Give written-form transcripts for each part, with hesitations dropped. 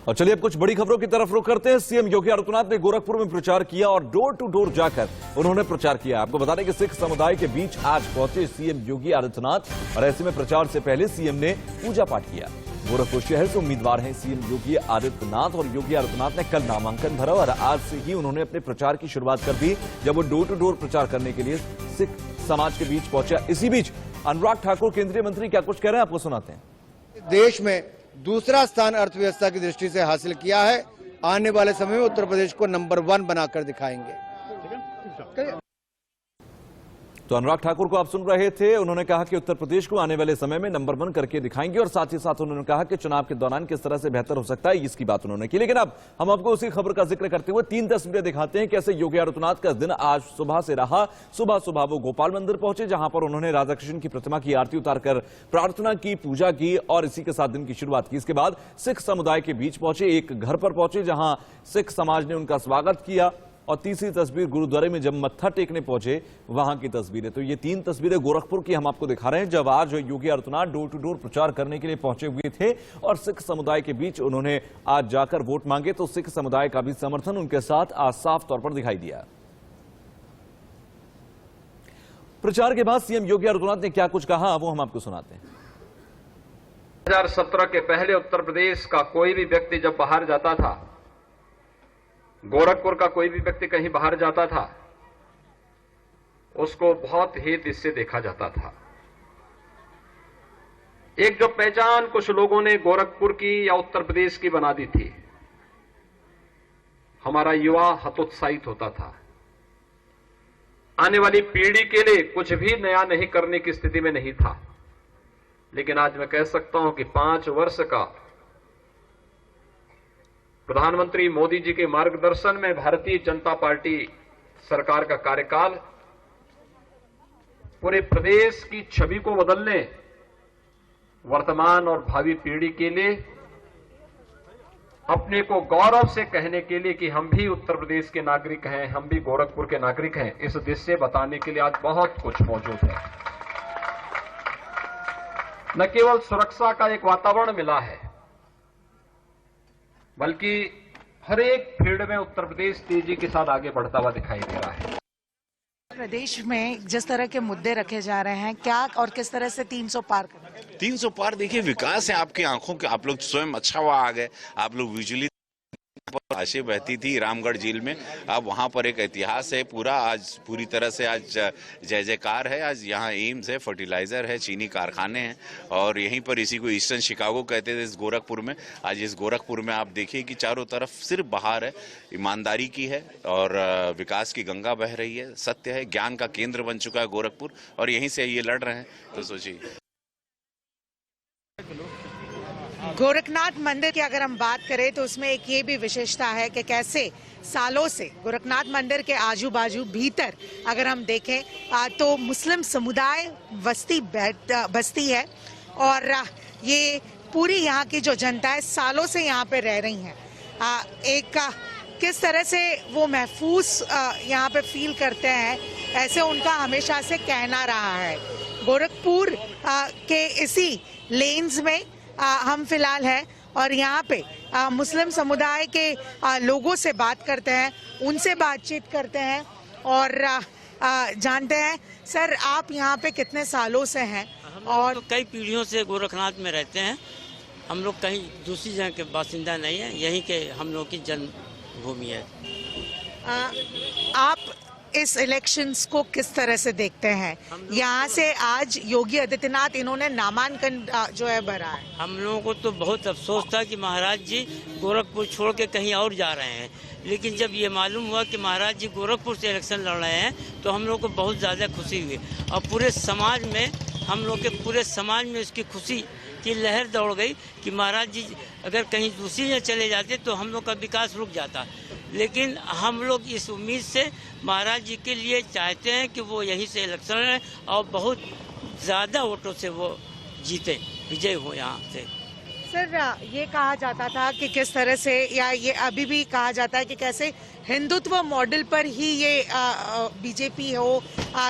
और चलिए अब कुछ बड़ी खबरों की तरफ रुख करते हैं। सीएम योगी आदित्यनाथ ने गोरखपुर में प्रचार किया और डोर टू डोर जाकर उन्होंने प्रचार किया। आपको बता दें कि सिख समुदाय के बीच आज पहुंचे सीएम योगी आदित्यनाथ और ऐसे में प्रचार से पहले सीएम ने पूजा पाठ किया। गोरखपुर शहर से उम्मीदवार हैं सीएम योगी आदित्यनाथ और योगी आदित्यनाथ ने कल नामांकन भरा और आज से ही उन्होंने अपने प्रचार की शुरुआत कर दी, जब वो डोर टू डोर प्रचार करने के लिए सिख समाज के बीच पहुंचा। इसी बीच अनुराग ठाकुर केंद्रीय मंत्री क्या कुछ कह रहे हैं, आपको सुनाते हैं। देश में दूसरा स्थान अर्थव्यवस्था की दृष्टि से हासिल किया है। आने वाले समय में उत्तर प्रदेश को नंबर 1 बनाकर दिखाएंगे। तो अनुराग ठाकुर को आप सुन रहे थे। उन्होंने कहा कि उत्तर प्रदेश को आने वाले समय में नंबर 1 करके दिखाएंगे और साथ ही साथ उन्होंने कहा कि चुनाव के दौरान किस तरह से बेहतर हो सकता है, इसकी बात उन्होंने की। लेकिन अब हम आपको उसी खबर का जिक्र करते हुए 3 तस्वीरें दिखाते हैं कैसे योगी आदित्यनाथ का दिन आज सुबह से रहा। सुबह सुबह वो गोपाल मंदिर पहुंचे, जहां पर उन्होंने राधा कृष्ण की प्रतिमा की आरती उतारकर प्रार्थना की, पूजा की और इसी के साथ दिन की शुरुआत की। इसके बाद सिख समुदाय के बीच पहुंचे, एक घर पर पहुंचे जहां सिख समाज ने उनका स्वागत किया। और तीसरी तस्वीर गुरुद्वारे में जब मत्था टेकने पहुंचे वहां की तस्वीरें। तो ये 3 तस्वीरें गोरखपुर की हम आपको दिखा रहे हैं, जब आज Yogi Adityanath door to door प्रचार करने के लिए पहुंचे हुए थे और सिख समुदाय के बीच उन्होंने आज जाकर वोट मांगे। तो सिख समुदाय का भी समर्थन उनके साथ आज साफ तौर पर दिखाई दिया। प्रचार के बाद सीएम योगी आदित्यनाथ ने क्या कुछ कहा, वो हम आपको सुनाते हैं। 2017 के पहले उत्तर प्रदेश का कोई भी व्यक्ति जब बाहर जाता था, गोरखपुर का कोई भी व्यक्ति कहीं बाहर जाता था, उसको बहुत हेत इससे देखा जाता था। एक जो पहचान कुछ लोगों ने गोरखपुर की या उत्तर प्रदेश की बना दी थी, हमारा युवा हतोत्साहित होता था। आने वाली पीढ़ी के लिए कुछ भी नया नहीं करने की स्थिति में नहीं था। लेकिन आज मैं कह सकता हूं कि 5 वर्ष का प्रधानमंत्री मोदी जी के मार्गदर्शन में भारतीय जनता पार्टी सरकार का कार्यकाल पूरे प्रदेश की छवि को बदलने, वर्तमान और भावी पीढ़ी के लिए अपने को गौरव से कहने के लिए कि हम भी उत्तर प्रदेश के नागरिक हैं, हम भी गोरखपुर के नागरिक हैं, इस देश से बताने के लिए आज बहुत कुछ मौजूद है। न केवल सुरक्षा का एक वातावरण मिला है, बल्कि हर एक फील्ड में उत्तर प्रदेश तेजी के साथ आगे बढ़ता हुआ दिखाई दे रहा है। प्रदेश में जिस तरह के मुद्दे रखे जा रहे हैं, क्या और किस तरह से 300 पार करें? 300 पार देखिए, विकास है आपकी आंखों के, आप लोग स्वयं अच्छा हुआ आ गए। आप लोग विजुअली आशे बहती थी रामगढ़ झील में, अब वहां पर एक इतिहास है पूरा, आज पूरी तरह से आज जय जयकार है। आज यहाँ एम्स है, फर्टिलाइजर है, चीनी कारखाने हैं और यहीं पर इसी को ईस्टर्न शिकागो कहते थे इस गोरखपुर में। आज इस गोरखपुर में आप देखिए कि चारों तरफ सिर्फ बहार है, ईमानदारी की है और विकास की गंगा बह रही है, सत्य है, ज्ञान का केंद्र बन चुका है गोरखपुर और यहीं से ये लड़ रहे हैं। तो सोचिए, गोरखनाथ मंदिर की अगर हम बात करें तो उसमें एक ये भी विशेषता है कि कैसे सालों से गोरखनाथ मंदिर के आजू बाजू भीतर अगर हम देखें तो मुस्लिम समुदाय बस्ती है और ये पूरी यहाँ की जो जनता है सालों से यहाँ पे रह रही है। एक किस तरह से वो महफूज यहाँ पे फील करते हैं, ऐसे उनका हमेशा से कहना रहा है। गोरखपुर के इसी लेन्स में हम फिलहाल हैं और यहाँ पे मुस्लिम समुदाय के लोगों से बात करते हैं, उनसे बातचीत करते हैं और जानते हैं। सर, आप यहाँ पे कितने सालों से हैं? और तो कई पीढ़ियों से गोरखनाथ में रहते हैं। हम लोग कहीं दूसरी जगह के बासिंदा नहीं है, यहीं के हम लोग की जन्मभूमि है। आप इस इलेक्शंस को किस तरह से देखते हैं? यहाँ से आज योगी आदित्यनाथ इन्होंने नामांकन जो है भरा है। हम लोगों को तो बहुत अफसोस था कि महाराज जी गोरखपुर छोड़ के कहीं और जा रहे हैं, लेकिन जब ये मालूम हुआ कि महाराज जी गोरखपुर से इलेक्शन लड़ रहे हैं तो हम लोग को बहुत ज़्यादा खुशी हुई और पूरे समाज में, हम लोग के पूरे समाज में उसकी खुशी की लहर दौड़ गई कि महाराज जी अगर कहीं दूसरी जगह चले जाते तो हम लोग का विकास रुक जाता। लेकिन हम लोग इस उम्मीद से महाराज जी के लिए चाहते हैं कि वो यहीं से इलेक्शन लड़ें और बहुत ज़्यादा वोटों से वो जीते, विजय हो यहाँ से। सर, ये कहा जाता था कि किस तरह से, या ये अभी भी कहा जाता है कि कैसे हिंदुत्व मॉडल पर ही ये बीजेपी हो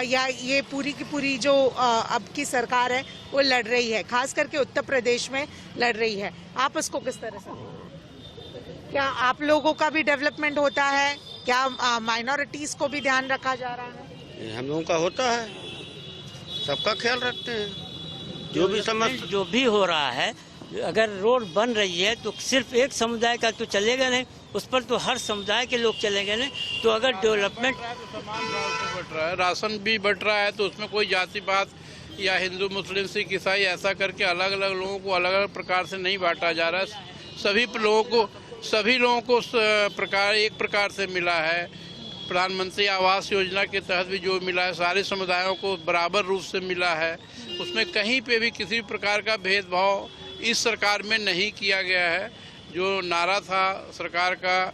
या ये पूरी की पूरी जो अब की सरकार है वो लड़ रही है, खास करके उत्तर प्रदेश में लड़ रही है। आप इसको किस तरह से? क्या आप लोगों का भी डेवलपमेंट होता है? क्या माइनॉरिटीज को भी ध्यान रखा जा रहा है? हम लोगों का होता है, सबका ख्याल रखते हैं। जो भी हो रहा है, अगर रोड बन रही है तो सिर्फ एक समुदाय का तो चलेगा नहीं, उस पर तो हर समुदाय के लोग चलेंगे नहीं। तो अगर डेवलपमेंट बढ़ रहा है, राशन भी बढ़ रहा है, तो उसमें कोई जाति बात या हिंदू मुस्लिम सिख ईसाई ऐसा करके अलग अलग लोगों को अलग अलग प्रकार से नहीं बांटा जा रहा है। सभी लोगों को एक प्रकार से मिला है। प्रधानमंत्री आवास योजना के तहत भी जो मिला है, सारे समुदायों को बराबर रूप से मिला है। उसमें कहीं पे भी किसी प्रकार का भेदभाव इस सरकार में नहीं किया गया है। जो नारा था सरकार का,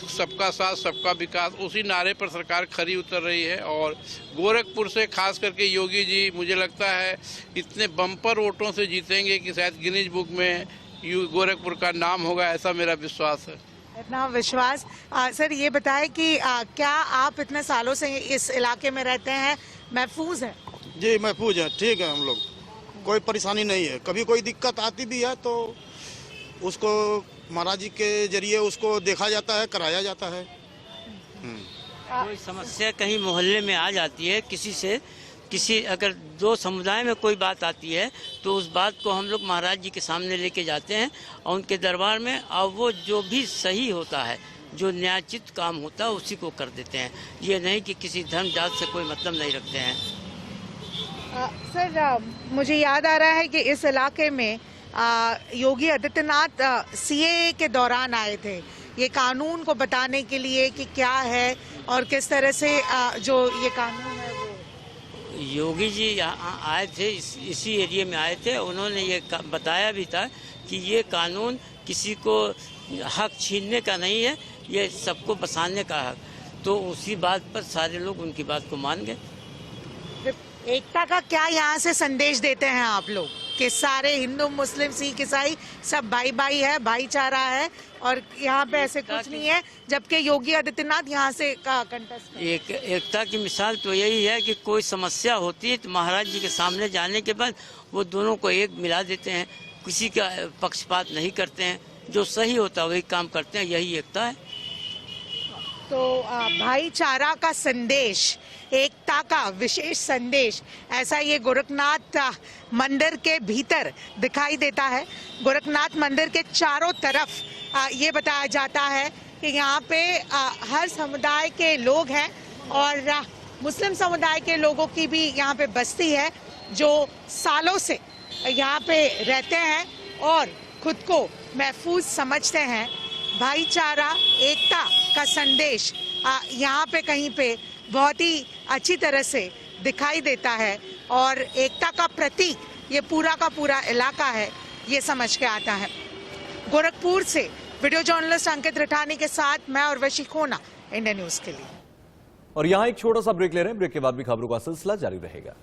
सबका साथ सबका विकास, उसी नारे पर सरकार खरी उतर रही है। और गोरखपुर से खास करके योगी जी, मुझे लगता है इतने बम्पर वोटों से जीतेंगे कि शायद गिनीज बुक में गोरखपुर का नाम होगा, ऐसा मेरा विश्वास है। इतना विश्वास। सर ये बताएं कि क्या आप इतने सालों से इस इलाके में रहते हैं, महफूज है? जी महफूज है, ठीक है, हम लोग कोई परेशानी नहीं है। कभी कोई दिक्कत आती भी है तो उसको महाराज जी के जरिए उसको देखा जाता है, कराया जाता है। कोई समस्या कहीं मोहल्ले में आ जाती है किसी अगर दो समुदाय में कोई बात आती है तो उस बात को हम लोग महाराज जी के सामने लेके जाते हैं और उनके दरबार में, और वो जो भी सही होता है, जो न्यायोचित काम होता है, उसी को कर देते हैं। ये नहीं कि किसी धर्म जात से कोई मतलब नहीं रखते हैं। सर मुझे याद आ रहा है कि इस इलाके में योगी आदित्यनाथ सीएए के दौरान आए थे, ये कानून को बताने के लिए कि क्या है और किस तरह से जो ये कानून है वो। योगी जी यहाँ आए थे, इसी एरिया में आए थे। उन्होंने ये बताया भी था कि ये कानून किसी को हक छीनने का नहीं है, ये सबको बसाने का हक। तो उसी बात पर सारे लोग उनकी बात को मान गए। एकता का क्या यहाँ से संदेश देते हैं आप लोग कि सारे हिंदू मुस्लिम सिख ईसाई सब भाई भाई है, भाईचारा है और यहाँ पे ऐसे कुछ नहीं है, जबकि योगी आदित्यनाथ यहाँ से कंटेस्ट एकता की मिसाल तो यही है कि कोई समस्या होती है तो महाराज जी के सामने जाने के बाद वो दोनों को एक मिला देते हैं, किसी का पक्षपात नहीं करते हैं, जो सही होता है वही काम करते हैं, यही एकता है। तो भाईचारा का संदेश, एकता का विशेष संदेश, ऐसा ये गोरखनाथ मंदिर के भीतर दिखाई देता है। गोरखनाथ मंदिर के चारों तरफ ये बताया जाता है कि यहाँ पे हर समुदाय के लोग हैं और मुस्लिम समुदाय के लोगों की भी यहाँ पे बस्ती है, जो सालों से यहाँ पे रहते हैं और खुद को महफूज समझते हैं। भाईचारा, एकता का संदेश यहाँ पे कहीं पे बहुत ही अच्छी तरह से दिखाई देता है और एकता का प्रतीक ये पूरा का पूरा इलाका है, ये समझ के आता है। गोरखपुर से वीडियो जर्नलिस्ट अंकित रिठानी के साथ मैं और वशी खोना, इंडिया न्यूज के लिए। और यहाँ एक छोटा सा ब्रेक ले रहे हैं, ब्रेक के बाद भी खबरों का सिलसिला जारी रहेगा।